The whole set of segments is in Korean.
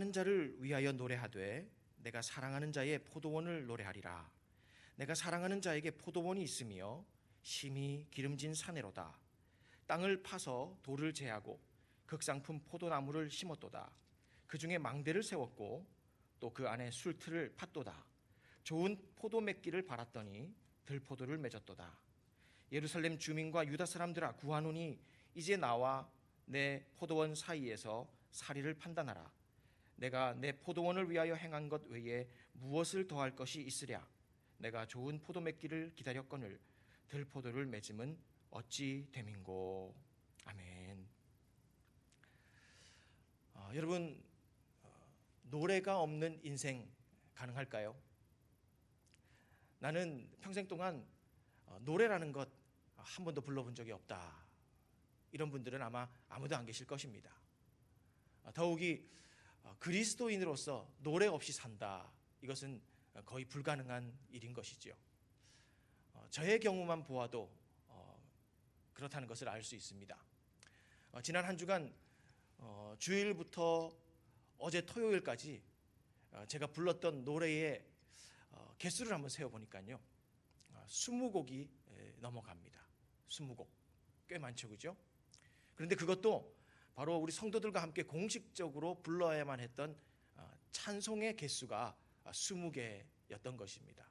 사랑하는 자를 위하여 노래하되 내가 사랑하는 자의 포도원을 노래하리라. 내가 사랑하는 자에게 포도원이 있으며 심히 기름진 사내로다. 땅을 파서 돌을 제하고 극상품 포도나무를 심었도다. 그 중에 망대를 세웠고 또 그 안에 술틀을 팠도다. 좋은 포도 맺기를 바랐더니 들포도를 맺었도다. 예루살렘 주민과 유다 사람들아, 구하노니 이제 나와 내 포도원 사이에서 사리를 판단하라. 내가 내 포도원을 위하여 행한 것 외에 무엇을 더할 것이 있으랴. 내가 좋은 포도 맺기를 기다렸거늘 들포도를 맺음은 어찌 됨인고. 아멘. 여러분, 노래가 없는 인생 가능할까요? 나는 평생 동안 노래라는 것 한 번도 불러본 적이 없다. 이런 분들은 아마 아무도 안 계실 것입니다. 더욱이 그리스도인으로서 노래 없이 산다. 이것은 거의 불가능한 일인 것이죠. 저의 경우만 보아도 그렇다는 것을 알 수 있습니다. 지난 한 주간 주일부터 어제 토요일까지 제가 불렀던 노래의 개수를 한번 세어보니까요, 20곡이 넘어갑니다. 20곡, 꽤 많죠, 그죠? 그런데 그것도 바로 우리 성도들과 함께 공식적으로 불러야만 했던 찬송의 개수가 20개였던 것입니다.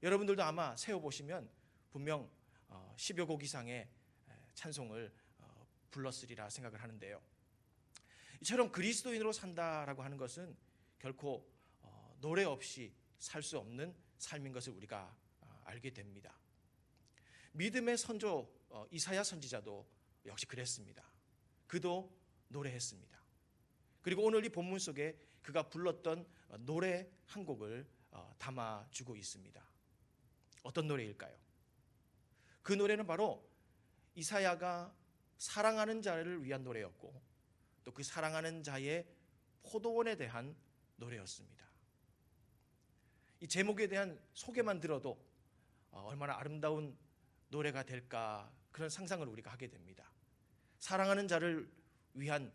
여러분들도 아마 세어보시면 분명 10여 곡 이상의 찬송을 불렀으리라 생각을 하는데요. 이처럼 그리스도인으로 산다라고 하는 것은 결코 노래 없이 살 수 없는 삶인 것을 우리가 알게 됩니다. 믿음의 선조 이사야 선지자도 역시 그랬습니다. 그도 노래했습니다. 그리고 오늘 이 본문 속에 그가 불렀던 노래 한 곡을 담아주고 있습니다. 어떤 노래일까요? 그 노래는 바로 이사야가 사랑하는 자를 위한 노래였고 또 그 사랑하는 자의 포도원에 대한 노래였습니다. 이 제목에 대한 소개만 들어도 얼마나 아름다운 노래가 될까, 그런 상상을 우리가 하게 됩니다. 사랑하는 자를 위한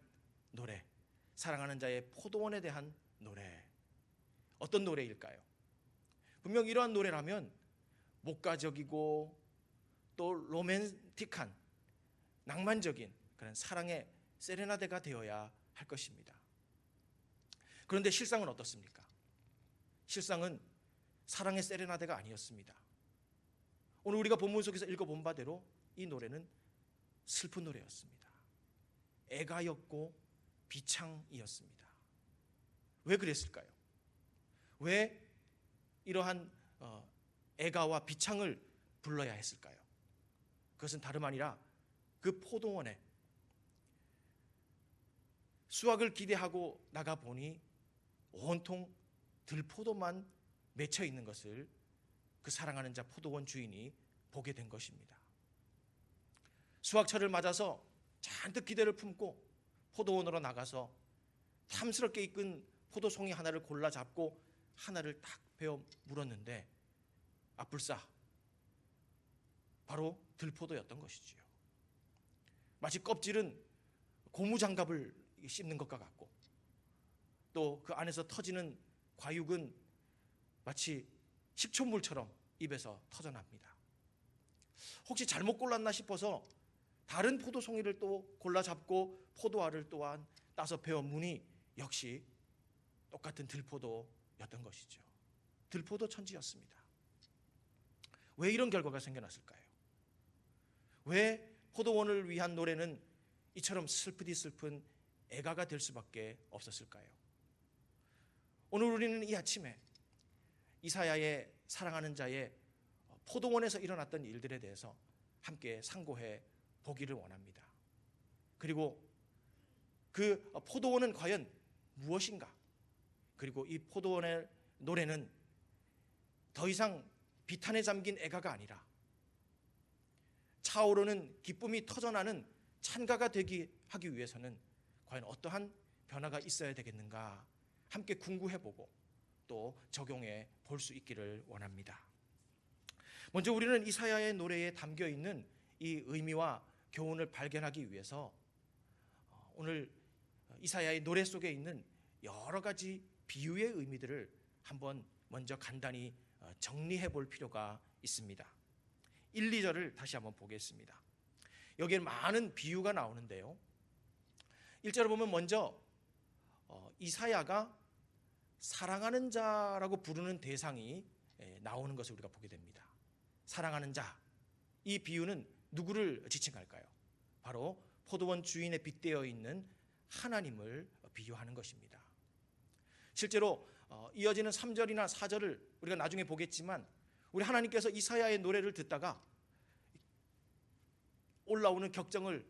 노래, 사랑하는 자의 포도원에 대한 노래. 어떤 노래일까요? 분명 이러한 노래라면 목가적이고 또 로맨틱한 낭만적인 그런 사랑의 세레나데가 되어야 할 것입니다. 그런데 실상은 어떻습니까? 실상은 사랑의 세레나데가 아니었습니다. 오늘 우리가 본문 속에서 읽어본 바대로 이 노래는 슬픈 노래였습니다. 애가였고 비창이었습니다. 왜 그랬을까요? 왜 이러한 애가와 비창을 불러야 했을까요? 그것은 다름 아니라 그 포도원에 수확을 기대하고 나가보니 온통 들포도만 맺혀 있는 것을 그 사랑하는 자 포도원 주인이 보게 된 것입니다. 수확철을 맞아서 잔뜩 기대를 품고 포도원으로 나가서 탐스럽게 이끈 포도송이 하나를 골라 잡고 하나를 딱 베어 물었는데 아뿔싸, 바로 들포도였던 것이지요. 마치 껍질은 고무장갑을 씹는 것과 같고 또 그 안에서 터지는 과육은 마치 식초물처럼 입에서 터져납니다. 혹시 잘못 골랐나 싶어서 다른 포도송이를 또 골라 잡고 포도알을 또한 따서 베어 무니 역시 똑같은 들포도였던 것이죠. 들포도 천지였습니다. 왜 이런 결과가 생겨났을까요? 왜 포도원을 위한 노래는 이처럼 슬프디 슬픈 애가가 될 수밖에 없었을까요? 오늘 우리는 이 아침에 이사야의 사랑하는 자의 포도원에서 일어났던 일들에 대해서 함께 상고해 보기를 원합니다. 그리고 그 포도원은 과연 무엇인가? 그리고 이 포도원의 노래는 더 이상 비탄에 잠긴 애가가 아니라 차오르는 기쁨이 터져나는 찬가가 하기 위해서는 과연 어떠한 변화가 있어야 되겠는가? 함께 궁구해보고 또 적용해 볼 수 있기를 원합니다. 먼저 우리는 이사야의 노래에 담겨있는 이 의미와 교훈을 발견하기 위해서 오늘 이사야의 노래 속에 있는 여러 가지 비유의 의미들을 한번 먼저 간단히 정리해 볼 필요가 있습니다. 1, 2절을 다시 한번 보겠습니다. 여기에 많은 비유가 나오는데요. 1절을 보면 먼저 이사야가 사랑하는 자라고 부르는 대상이 나오는 것을 우리가 보게 됩니다. 사랑하는 자, 이 비유는 누구를 지칭할까요? 바로 포도원 주인에 빗대어 있는 하나님을 비유하는 것입니다. 실제로 이어지는 3절이나 4절을 우리가 나중에 보겠지만 우리 하나님께서 이사야의 노래를 듣다가 올라오는 격정을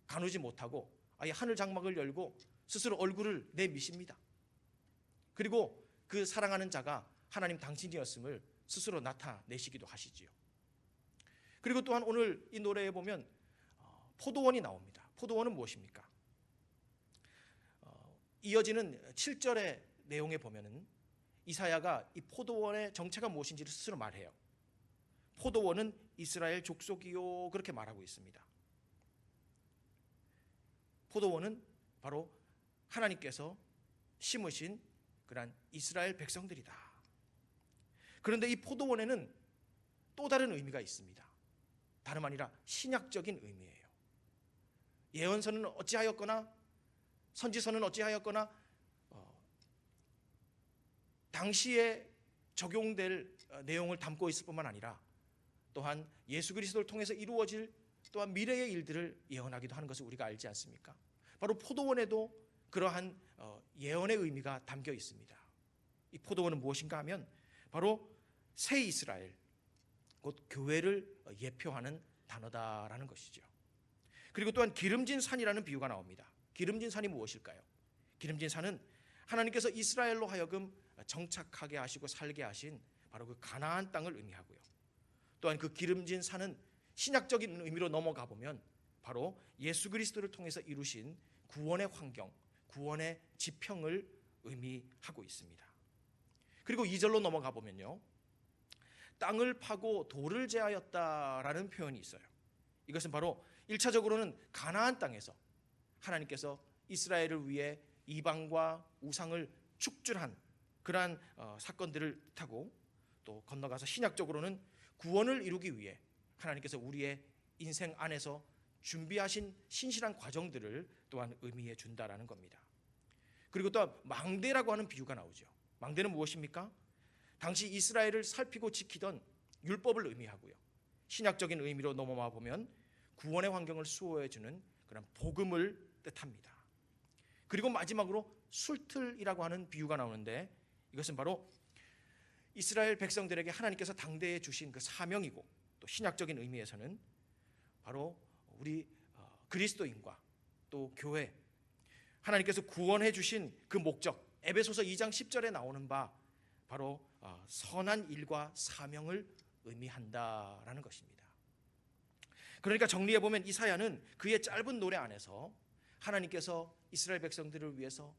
가누지 못하고 아예 하늘 장막을 열고 스스로 얼굴을 내미십니다. 그리고 그 사랑하는 자가 하나님 당신이었음을 스스로 나타내시기도 하시지요. 그리고 또한 오늘 이 노래에 보면 포도원이 나옵니다. 포도원은 무엇입니까? 이어지는 7절의 내용에 보면은 이사야가 이 포도원의 정체가 무엇인지를 스스로 말해요. 포도원은 이스라엘 족속이요, 그렇게 말하고 있습니다. 포도원은 바로 하나님께서 심으신 그러한 이스라엘 백성들이다. 그런데 이 포도원에는 또 다른 의미가 있습니다. 다름 아니라 신약적인 의미예요. 예언서는 어찌하였거나 선지서는 어찌하였거나 당시에 적용될 내용을 담고 있을 뿐만 아니라 또한 예수 그리스도를 통해서 이루어질 또한 미래의 일들을 예언하기도 하는 것을 우리가 알지 않습니까? 바로 포도원에도 그러한 예언의 의미가 담겨 있습니다. 이 포도원은 무엇인가 하면 바로 새 이스라엘, 곧 교회를 예표하는 단어다라는 것이죠. 그리고 또한 기름진 산이라는 비유가 나옵니다. 기름진 산이 무엇일까요? 기름진 산은 하나님께서 이스라엘로 하여금 정착하게 하시고 살게 하신 바로 그 가나안 땅을 의미하고요. 또한 그 기름진 산은 신약적인 의미로 넘어가 보면 바로 예수 그리스도를 통해서 이루신 구원의 환경, 구원의 지평을 의미하고 있습니다. 그리고 2절로 넘어가 보면요, 땅을 파고 돌을 제하였다라는 표현이 있어요. 이것은 바로 1차적으로는 가나안 땅에서 하나님께서 이스라엘을 위해 이방과 우상을 축출한 그러한 사건들을 뜻하고, 또 건너가서 신약적으로는 구원을 이루기 위해 하나님께서 우리의 인생 안에서 준비하신 신실한 과정들을 또한 의미해 준다라는 겁니다. 그리고 또 망대라고 하는 비유가 나오죠. 망대는 무엇입니까? 당시 이스라엘을 살피고 지키던 율법을 의미하고요. 신약적인 의미로 넘어와 보면 구원의 환경을 수호해 주는 그런 복음을 뜻합니다. 그리고 마지막으로 술틀이라고 하는 비유가 나오는데, 이것은 바로 이스라엘 백성들에게 하나님께서 당대에 주신 그 사명이고, 또 신약적인 의미에서는 바로 우리 그리스도인과 또 교회, 하나님께서 구원해 주신 그 목적, 에베소서 2장 10절에 나오는 바 바로 선한 일과 사명을 의미한다라는 것입니다. 그러니까 정리해 보면 이사야는 그의 짧은 노래 안에서 하나님께서 이스라엘 백성들을 위해서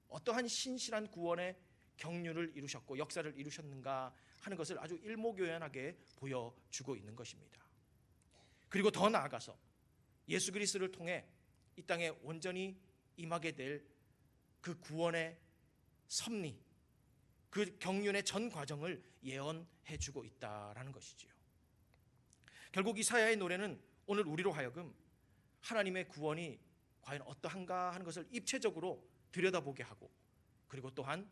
어떠한 신실한 구원의 경륜을 이루셨고 역사를 이루셨는가 하는 것을 아주 일목요연하게 보여주고 있는 것입니다. 그리고 더 나아가서 예수 그리스도를 통해 이 땅에 온전히 임하게 될 그 구원의 섭리, 그 경륜의 전 과정을 예언해 주고 있다라는 것이지요. 결국 이사야의 노래는 오늘 우리로 하여금 하나님의 구원이 과연 어떠한가 하는 것을 입체적으로 들여다보게 하고, 그리고 또한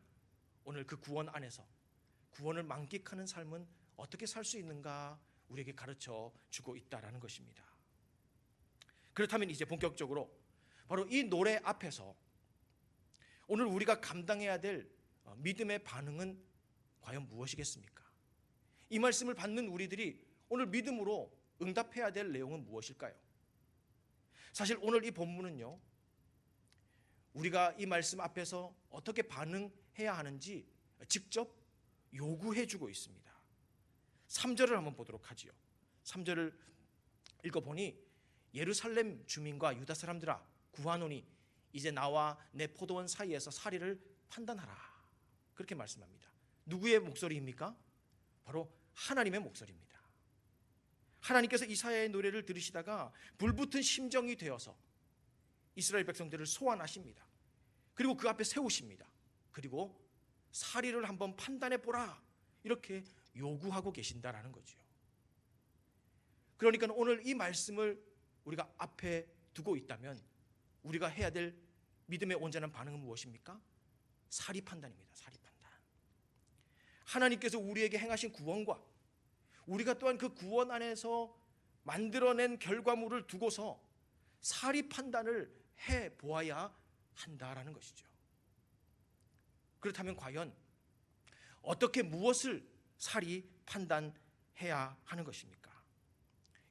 오늘 그 구원 안에서 구원을 만끽하는 삶은 어떻게 살 수 있는가 우리에게 가르쳐 주고 있다라는 것입니다. 그렇다면 이제 본격적으로 바로 이 노래 앞에서 오늘 우리가 감당해야 될 믿음의 반응은 과연 무엇이겠습니까? 이 말씀을 받는 우리들이 오늘 믿음으로 응답해야 될 내용은 무엇일까요? 사실 오늘 이 본문은요, 우리가 이 말씀 앞에서 어떻게 반응해야 하는지 직접 요구해 주고 있습니다. 3절을 한번 보도록 하지요. 3절을 읽어보니 예루살렘 주민과 유다 사람들아 구하노니 이제 나와 내 포도원 사이에서 사리를 판단하라, 그렇게 말씀합니다. 누구의 목소리입니까? 바로 하나님의 목소리입니다. 하나님께서 이사야의 노래를 들으시다가 불붙은 심정이 되어서 이스라엘 백성들을 소환하십니다. 그리고 그 앞에 세우십니다. 그리고 사리를 한번 판단해 보라, 이렇게 요구하고 계신다라는 거죠. 그러니까 오늘 이 말씀을 우리가 앞에 두고 있다면 우리가 해야 될 믿음의 온전한 반응은 무엇입니까? 사리 판단입니다. 사리 판단. 하나님께서 우리에게 행하신 구원과 우리가 또한 그 구원 안에서 만들어낸 결과물을 두고서 사리 판단을 해 보아야 한다라는 것이죠. 그렇다면 과연 어떻게 무엇을 사리 판단해야 하는 것입니까?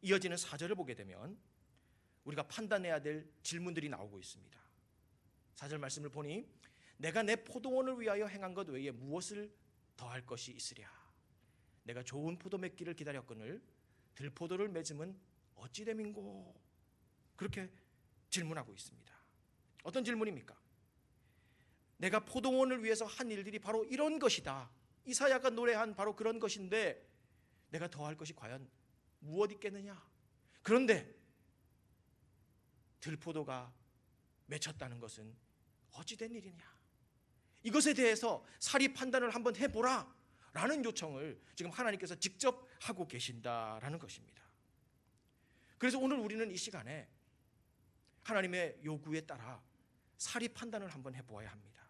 이어지는 4절을 보게 되면 우리가 판단해야 될 질문들이 나오고 있습니다. 4절 말씀을 보니 내가 내 포도원을 위하여 행한 것 외에 무엇을 더할 것이 있으랴. 내가 좋은 포도 맺기를 기다렸거늘 들포도를 맺음은 어찌 됨인고. 그렇게 질문하고 있습니다. 어떤 질문입니까? 내가 포도원을 위해서 한 일들이 바로 이런 것이다. 이사야가 노래한 바로 그런 것인데 내가 더할 것이 과연 무엇 있겠느냐? 그런데 들포도가 맺혔다는 것은 어찌 된 일이냐? 이것에 대해서 사리 판단을 한번 해보라 라는 요청을 지금 하나님께서 직접 하고 계신다라는 것입니다. 그래서 오늘 우리는 이 시간에 하나님의 요구에 따라 사리 판단을 한번 해보아야 합니다.